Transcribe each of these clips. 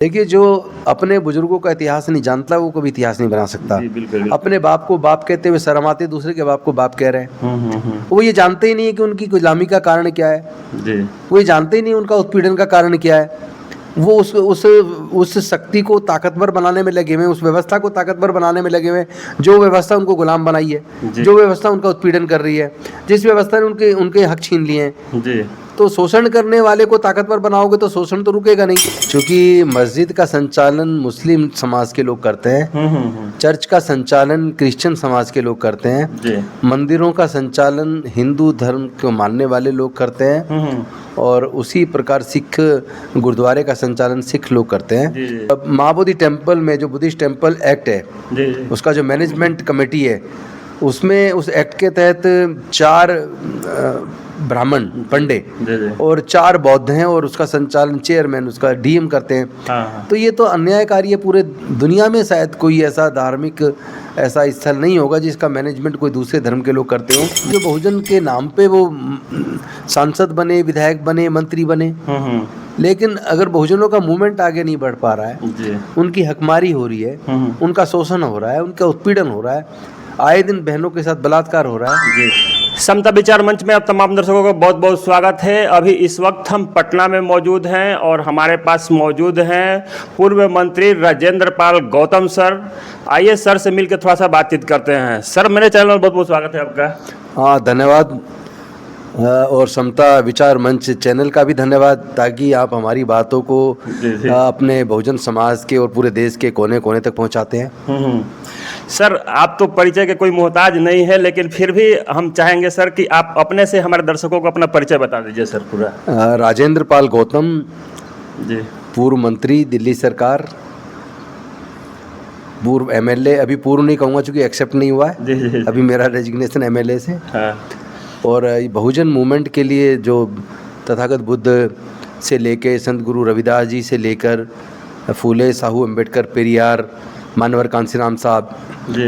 देखिए, जो अपने बुजुर्गों का इतिहास नहीं जानता वो कभी इतिहास नहीं बना सकता। जी, बिल्कुल, बिल्कुल। अपने बाप को बाप कहते हुए शर्म आती है, दूसरे के बाप को बाप कह रहे हैं। हुँ। वो ये जानते ही नहीं है कि उनकी गुलामी का कारण क्या है। जी। वो ये जानते ही नहीं उनका उत्पीड़न का कारण क्या है। वो उस शक्ति को ताकतवर बनाने में लगे हुए हैं, उस व्यवस्था को ताकतवर बनाने में लगे हुए हैं, जो व्यवस्था उनको गुलाम बनाई है, जी। जो व्यवस्था उनका उत्पीड़न कर रही है, जिस व्यवस्था ने उनके हक छीन लिए हैं। जी। तो शोषण करने वाले को ताकतवर बनाओगे तो शोषण तो रुकेगा नहीं। क्योंकि मस्जिद का संचालन मुस्लिम समाज के लोग करते हैं, चर्च का संचालन क्रिश्चियन समाज के लोग करते हैं, जी। मंदिरों का संचालन हिंदू धर्म को मानने वाले लोग करते हैं, और उसी प्रकार सिख गुरुद्वारे का संचालन सिख लोग करते हैं। जी, जी। अब महाबोधि टेम्पल में जो बुद्धिस्ट टेम्पल एक्ट है, जी, जी। उसका जो मैनेजमेंट कमेटी है, उसमें उस एक्ट के तहत 4 ब्राह्मण पंडे जी, जी। और 4 बौद्ध हैं, और उसका संचालन चेयरमैन उसका डीएम करते हैं। हाँ। तो ये तो अन्यायकारी है। पूरे दुनिया में शायद कोई ऐसा धार्मिक ऐसा स्थल नहीं होगा जिसका मैनेजमेंट कोई दूसरे धर्म के लोग करते हो। जो बहुजन के नाम पे वो सांसद बने, विधायक बने, मंत्री बने, लेकिन अगर बहुजनों का मूवमेंट आगे नहीं बढ़ पा रहा है, जी। उनकी हकमारी हो रही है, उनका शोषण हो रहा है, उनका उत्पीड़न हो रहा है, आए दिन बहनों के साथ बलात्कार हो रहा है। जी। समता विचार मंच में अब तमाम दर्शकों का बहुत बहुत स्वागत है। अभी इस वक्त हम पटना में मौजूद हैं और हमारे पास मौजूद हैं पूर्व मंत्री राजेंद्र पाल गौतम सर। आइए सर से मिलकर थोड़ा सा बातचीत करते हैं। सर, मेरे चैनल में बहुत बहुत स्वागत है आपका। हाँ, धन्यवाद। और समता विचार मंच चैनल का भी धन्यवाद, ताकि आप हमारी बातों को अपने बहुजन समाज के और पूरे देश के कोने कोने तक पहुंचाते हैं। सर, आप तो परिचय के कोई मोहताज नहीं है, लेकिन फिर भी हम चाहेंगे सर कि आप अपने से हमारे दर्शकों को अपना परिचय बता दीजिए सर पूरा। राजेंद्र पाल गौतम जी। पूर्व मंत्री दिल्ली सरकार, पूर्व एमएलए, अभी पूर्व नहीं कहूँगा चूँकि एक्सेप्ट नहीं हुआ है। जी। अभी मेरा रेजिग्नेशन एमएलए से। हाँ। और बहुजन मूवमेंट के लिए जो तथागत बुद्ध से लेके संत गुरु रविदास जी से लेकर फूले साहू अम्बेडकर, पेरियार, मानवर कांसीराम साहब,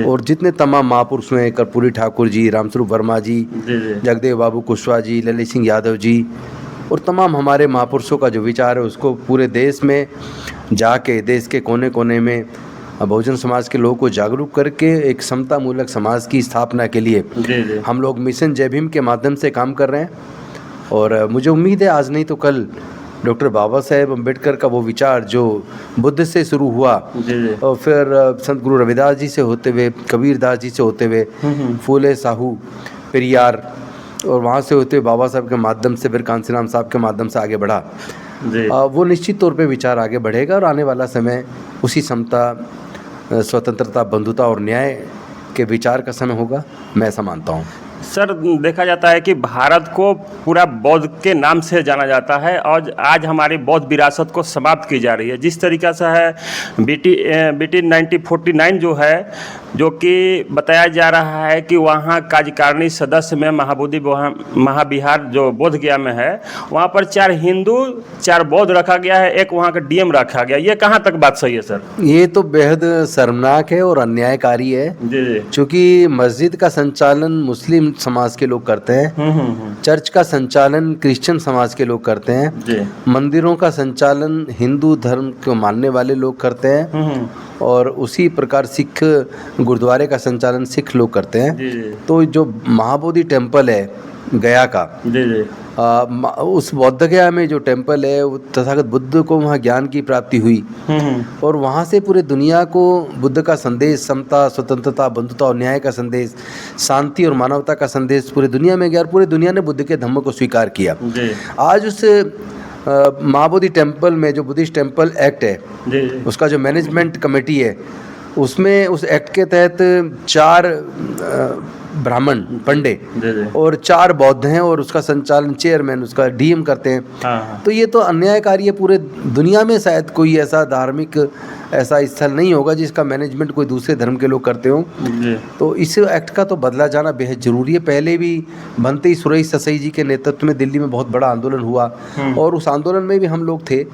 और जितने तमाम महापुरुष हैं, कर्पूरी ठाकुर जी, रामस्वरूप वर्मा जी, जगदेव बाबू कुशवाहा जी, ललित सिंह यादव जी, और तमाम हमारे महापुरुषों का जो विचार है उसको पूरे देश में जाके, देश के कोने कोने में बहुजन समाज के लोगों को जागरूक करके एक समता मूलक समाज की स्थापना के लिए हम लोग मिशन जय भीम के माध्यम से काम कर रहे हैं। और मुझे उम्मीद है आज नहीं तो कल डॉक्टर बाबा साहेब अम्बेडकर का वो विचार जो बुद्ध से शुरू हुआ, और फिर संत गुरु रविदास जी से होते हुए, कबीरदास जी से होते हुए, फूले साहू, पेरियार, और वहाँ से होते हुए बाबा साहब के माध्यम से, फिर कांसीराम साहब के माध्यम से आगे बढ़ा। वो निश्चित तौर पे विचार आगे बढ़ेगा और आने वाला समय उसी समता, स्वतंत्रता, बंधुता और न्याय के विचार का समय होगा, मैं ऐसा मानता हूँ। सर, देखा जाता है कि भारत को पूरा बौद्ध के नाम से जाना जाता है और आज हमारी बौद्ध विरासत को समाप्त की जा रही है। जिस तरीक़ा से है बीटी 1949 जो है, जो कि बताया जा रहा है कि वहाँ कार्यकारिणी सदस्य में महाबोधि महाविहार जो बोध गया में है, वहाँ पर 4 हिंदू 4 बौद्ध रखा गया है, एक वहाँ का डीएम रखा गया। ये कहाँ तक बात सही है सर? ये तो बेहद शर्मनाक है और अन्यायकारी है। जी। क्योंकि मस्जिद का संचालन मुस्लिम समाज के लोग करते हैं, चर्च का संचालन क्रिश्चियन समाज के लोग करते हैं, मंदिरों का संचालन हिंदू धर्म को मानने वाले लोग करते हैं, और उसी प्रकार सिख गुरुद्वारे का संचालन सिख लोग करते हैं। तो जो महाबोधि टेम्पल है गया का, उस बौद्ध गया में जो टेम्पल है, वो तथागत बुद्ध को वहाँ ज्ञान की प्राप्ति हुई, और वहाँ से पूरे दुनिया को बुद्ध का संदेश, समता, स्वतंत्रता, बंधुता और न्याय का संदेश, शांति और मानवता का संदेश पूरे दुनिया में गया, और पूरे दुनिया ने बुद्ध के धम्म को स्वीकार किया। आज उस महाबोधि टेम्पल में जो बुद्धिस्ट टेम्पल एक्ट है, उसका जो मैनेजमेंट कमेटी है, उसमें उस एक्ट के तहत 4 ब्राह्मण पंडे और 4 बौद्ध हैं, और उसका संचालन चेयरमैन उसका डीएम करते हैं। तो ये तो अन्यायकारी है। पूरे दुनिया में शायद कोई ऐसा धार्मिक ऐसा स्थल नहीं होगा जिसका मैनेजमेंट कोई दूसरे धर्म के लोग करते हो। तो इस एक्ट का तो बदला जाना बेहद जरूरी है। पहले भी बनते सुरेश ससाई जी के नेतृत्व में दिल्ली में बहुत बड़ा आंदोलन हुआ, और उस आंदोलन में भी हम लोग थे,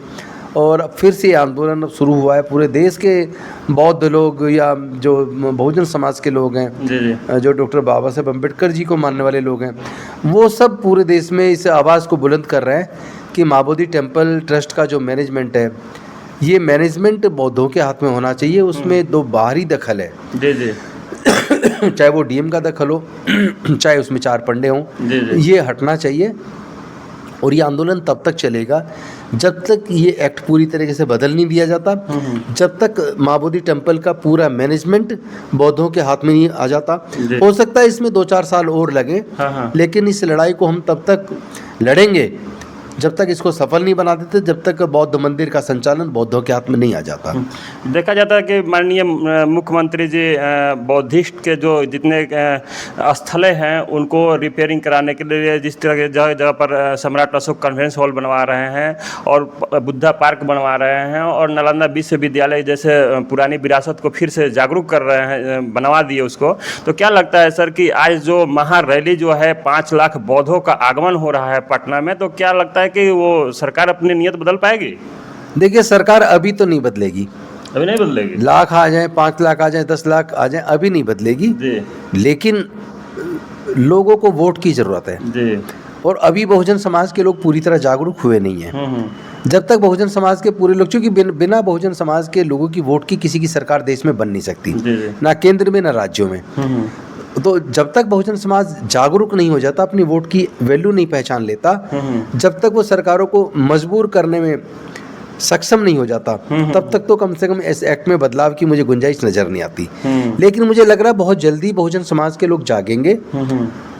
और फिर से आंदोलन शुरू हुआ है। पूरे देश के बौद्ध लोग या जो बहुजन समाज के लोग हैं, जो डॉक्टर बाबा साहेब अम्बेडकर जी को मानने वाले लोग हैं, वो सब पूरे देश में इस आवाज़ को बुलंद कर रहे हैं कि महाबोधि टेम्पल ट्रस्ट का जो मैनेजमेंट है ये मैनेजमेंट बौद्धों के हाथ में होना चाहिए, उसमें दो बाहरी दखल है, जी जी चाहे वो डीएम का दखल हो चाहे उसमें 4 पंडे हों, जी जी ये हटना चाहिए। और ये आंदोलन तब तक चलेगा जब तक ये एक्ट पूरी तरीके से बदल नहीं दिया जाता, जब तक माँ बोधि टेम्पल का पूरा मैनेजमेंट बौद्धों के हाथ में नहीं आ जाता। जी। हो सकता है इसमें 2-4 साल और लगे, हाँ। लेकिन इस लड़ाई को हम तब तक लड़ेंगे जब तक इसको सफल नहीं बना देते, जब तक बौद्ध मंदिर का संचालन बौद्धों के हाथ में नहीं आ जाता। देखा जाता है कि माननीय मुख्यमंत्री जी बौद्धिस्ट के जो जितने स्थलें हैं उनको रिपेयरिंग कराने के लिए जिस तरह के जगह जगह पर सम्राट अशोक कन्वेंस हॉल बनवा रहे हैं और बुद्धा पार्क बनवा रहे हैं और नालंदा विश्वविद्यालय जैसे पुरानी विरासत को फिर से जागरूक कर रहे हैं, बनवा दिए उसको। तो क्या लगता है सर कि आज जो महारैली जो है 5 लाख बौद्धों का आगमन हो रहा है पटना में, तो क्या लगता है कि वो सरकार अपनी नियत बदल पाएगी? देखिए, सरकार अभी तो नहीं बदलेगी, अभी नहीं बदलेगी। लाख आ जाए, 5 लाख आ जाए, 10 लाख आ जाए, अभी नहीं बदलेगी जी लेकिन लोगों को वोट की जरूरत है। जी और अभी बहुजन समाज के लोग पूरी तरह जागरूक हुए नहीं हैं। जब तक बहुजन समाज के पूरे लोग, क्योंकि बिना बहुजन समाज के लोगों की वोट की किसी की सरकार देश में बन नहीं सकती, जी जी ना केंद्र में ना राज्यों में। तो जब तक बहुजन समाज जागरूक नहीं हो जाता, अपनी वोट की वैल्यू नहीं पहचान लेता, जब तक वो सरकारों को मजबूर करने में सक्षम नहीं हो जाता, तब तक तो कम से कम इस एक्ट में बदलाव की मुझे गुंजाइश नजर नहीं आती। लेकिन मुझे लग रहा है बहुत जल्दी बहुजन समाज के लोग जागेंगे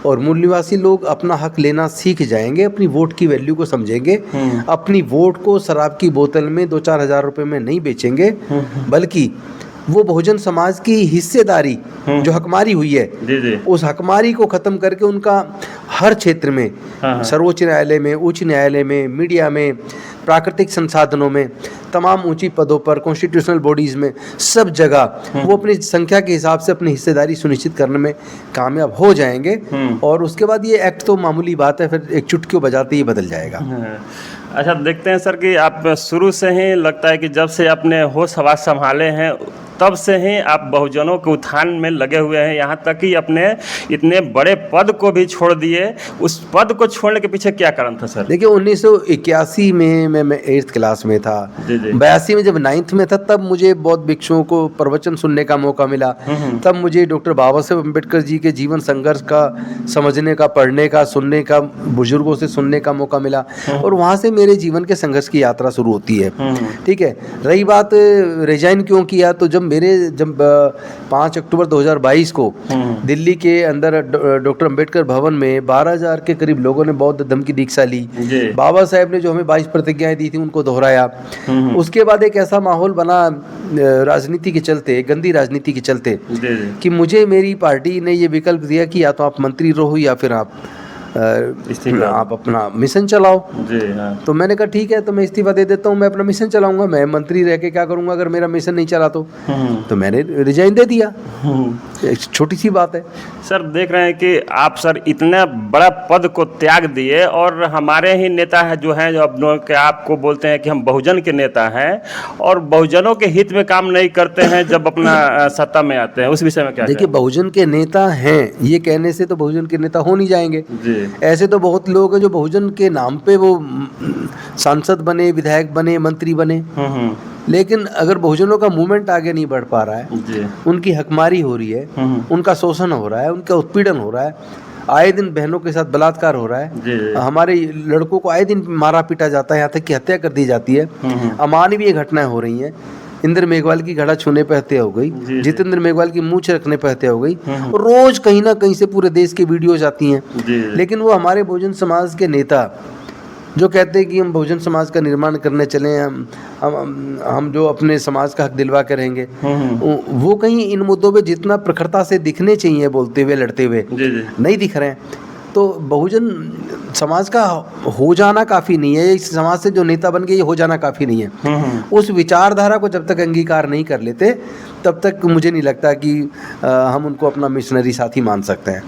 और मूल निवासी लोग अपना हक लेना सीख जाएंगे, अपनी वोट की वैल्यू को समझेंगे, अपनी वोट को शराब की बोतल में 2-4 हज़ार रुपए में नहीं बेचेंगे, बल्कि वो बहुजन समाज की हिस्सेदारी जो हकमारी हुई है, जी जी उस हकमारी को खत्म करके उनका हर क्षेत्र में, सर्वोच्च न्यायालय में, उच्च न्यायालय में, मीडिया में, प्राकृतिक संसाधनों में, तमाम ऊंची पदों पर, कॉन्स्टिट्यूशनल बॉडीज में, सब जगह वो अपनी संख्या के हिसाब से अपनी हिस्सेदारी सुनिश्चित करने में कामयाब हो जाएंगे। और उसके बाद ये एक्ट तो मामूली बात है, फिर एक चुटकी बजाते ही बदल जाएगा। अच्छा, देखते हैं सर कि आप शुरू से ही लगता है कि जब से आपने होश हवास संभाले हैं तब से ही आप बहुजनों के उत्थान में लगे हुए हैं, यहाँ तक कि अपने इतने बड़े पद को भी छोड़ दिए। उस पद को छोड़ने के पीछे क्या कारण था सर? देखिए, 1981 में मैं 8th क्लास में था। 82 में जब 9th में था, तब मुझे बौद्ध भिक्षुओं को प्रवचन सुनने का मौका मिला। तब मुझे डॉक्टर बाबा साहेब अम्बेडकर जी के जीवन संघर्ष का समझने का, पढ़ने का, सुनने का, बुजुर्गों से सुनने का मौका मिला और वहाँ से मेरे जीवन के संघर्ष की यात्रा शुरू होती है। ठीक है, रही बात रिजाइन क्यों किया, तो जब 5 अक्टूबर 2022 को दिल्ली के अंदर डॉक्टर अंबेडकर भवन में 12,000 के करीब लोगों ने बौद्ध धर्म की दीक्षा ली। बाबा साहेब ने जो हमें 22 प्रतिज्ञाएं दी थी उनको दोहराया। उसके बाद एक ऐसा माहौल बना राजनीति के चलते, गंदी राजनीति के चलते, कि मुझे मेरी पार्टी ने ये विकल्प दिया कि या तो आप मंत्री रहो या फिर आप अपना मिशन चलाओ। जी हाँ। तो मैंने कहा ठीक है, तो मैं इस्तीफा दे देता हूँ, मैं अपना मिशन चलाऊंगा, मैं मंत्री रह के क्या करूंगा अगर मेरा मिशन नहीं चला तो मैंने रिजाइन दे दिया। एक छोटी सी बात है सर। देख रहे हैं कि आप सर इतना बड़ा पद को त्याग दिए और हमारे ही नेता है जो हैं, जो अपनों के आपको बोलते हैं कि हम बहुजन के नेता हैं और बहुजनों के हित में काम नहीं करते हैं जब अपना सत्ता में आते हैं, उस विषय में क्या? देखिए, बहुजन के नेता हैं ये कहने से तो बहुजन के नेता हो नहीं जाएंगे। ऐसे तो बहुत लोग हैं जो बहुजन के नाम पे वो सांसद बने, विधायक बने, मंत्री बने, लेकिन अगर बहुजनों का मूवमेंट आगे नहीं बढ़ पा रहा है, उनकी हकमारी हो रही है, उनका शोषण हो रहा है, उनका उत्पीड़न हो रहा है, आए दिन बहनों के साथ बलात्कार हो रहा है, हमारे लड़कों को आए दिन मारा पीटा जाता है, यहाँ तक कि हत्या कर दी जाती है, अमानवीय घटनाएं हो रही हैं। इंद्र मेघवाल की घड़ा छूने पे हत्या हो गई, जितेंद्र मेघवाल की मूंछ रखने पे हत्या हो गई, रोज कहीं ना कहीं से पूरे देश की वीडियोज आती हैं। लेकिन वो हमारे बहुजन समाज के नेता जो कहते हैं कि हम बहुजन समाज का निर्माण करने चले, हम जो अपने समाज का हक दिलवा के रहेंगे, वो कहीं इन मुद्दों पे जितना प्रखरता से दिखने चाहिए बोलते हुए, लड़ते हुए, नहीं दिख रहे हैं। तो बहुजन समाज का हो जाना काफ़ी नहीं है, इस समाज से जो नेता बन गए ये हो जाना काफ़ी नहीं है। उस विचारधारा को जब तक अंगीकार नहीं कर लेते तब तक मुझे नहीं लगता कि हम उनको अपना मिशनरी साथी मान सकते हैं।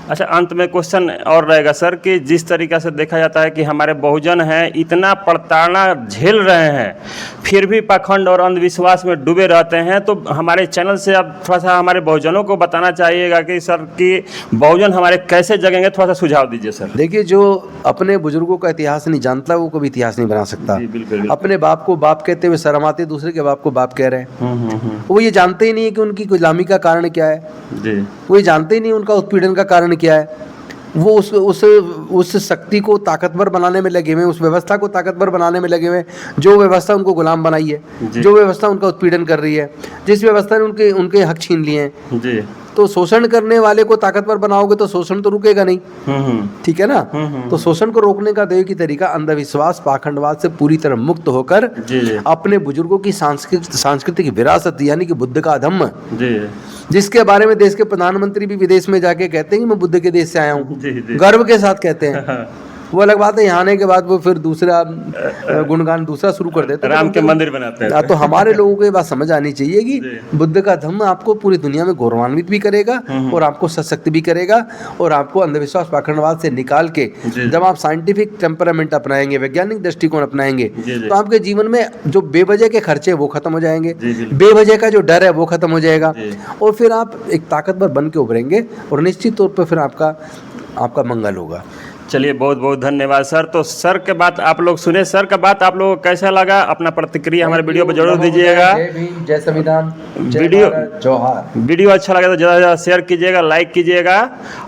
अच्छा, अंत में क्वेश्चन और रहेगा सर कि जिस तरीक़ा से देखा जाता है कि हमारे बहुजन हैं इतना प्रताड़ना झेल रहे हैं, फिर भी पाखंड और अंधविश्वास में डूबे रहते हैं, तो हमारे चैनल से आप थोड़ा सा हमारे बहुजनों को बताना चाहिएगा कि सर कि बहुजन हमारे कैसे जगेंगे, थोड़ा सा सुझाव दीजिए सर। देखिए, जो अपने बुजुर्गों का इतिहास नहीं जानता वो कभी इतिहास नहीं बना सकता। जी, बिल्कुल। अपने बाप को बाप कहते हुए शर्म आती है, दूसरे के बाप को बाप कह रहे हैं। वो ये जानते ही नहीं है कि उनकी गुलामी का कारण क्या है। जी। वो ये जानते ही नहीं उनका उत्पीड़न का कारण क्या है। वो उस शक्ति को ताकतवर बनाने में लगे हुए, उस व्यवस्था को ताकतवर बनाने में लगे हुए, जो व्यवस्था उनको गुलाम बनाई है, जो व्यवस्था उनका उत्पीड़न कर रही है, जिस व्यवस्था ने उनके हक छीन लिए हैं। जी। तो शोषण करने वाले को ताकतवर बनाओगे तो शोषण तो रुकेगा नहीं। ठीक है ना। तो शोषण को रोकने का देखिए तरीका अंधविश्वास पाखंडवाद से पूरी तरह मुक्त होकर अपने बुजुर्गों की सांस्कृतिक विरासत यानी कि बुद्ध का धम्म, जिसके बारे में देश के प्रधानमंत्री भी विदेश में जाके कहते हैं कि मैं बुद्ध के देश से आया हूँ, गर्व के साथ कहते हैं। वो अलग बात है, यहाँ आने के बाद वो फिर दूसरा गुणगान दूसरा शुरू कर देते हैं, राम के मंदिर बनाते हैं। तो हमारे लोगों को ये बात समझ आनी चाहिए कि बुद्ध का धम्म आपको पूरी दुनिया में गौरवान्वित भी करेगा और आपको सशक्त भी करेगा और आपको अंधविश्वास पाखंडवाद से निकाल के जब आप साइंटिफिक टेम्परामेंट अपनाएंगे, वैज्ञानिक दृष्टिकोण अपनाएंगे, तो आपके जीवन में जो बेवजह के खर्चे वो खत्म हो जाएंगे, बेवजह का जो डर है वो खत्म हो जाएगा और फिर आप एक ताकतवर बन के उभरेंगे और निश्चित तौर पर फिर आपका मंगल होगा। चलिए, बहुत बहुत धन्यवाद सर। तो सर के बात आप लोग सुने, सर का बात आप लोगों को कैसा लगा, अपना प्रतिक्रिया हमारे वीडियो पर जरूर दीजिएगा। जय संविधान, वीडियो अच्छा लगा तो ज़्यादा से ज़्यादा शेयर कीजिएगा, लाइक कीजिएगा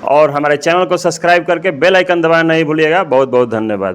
और हमारे चैनल को सब्सक्राइब करके बेल आइकन दबाना नहीं भूलिएगा। बहुत बहुत धन्यवाद।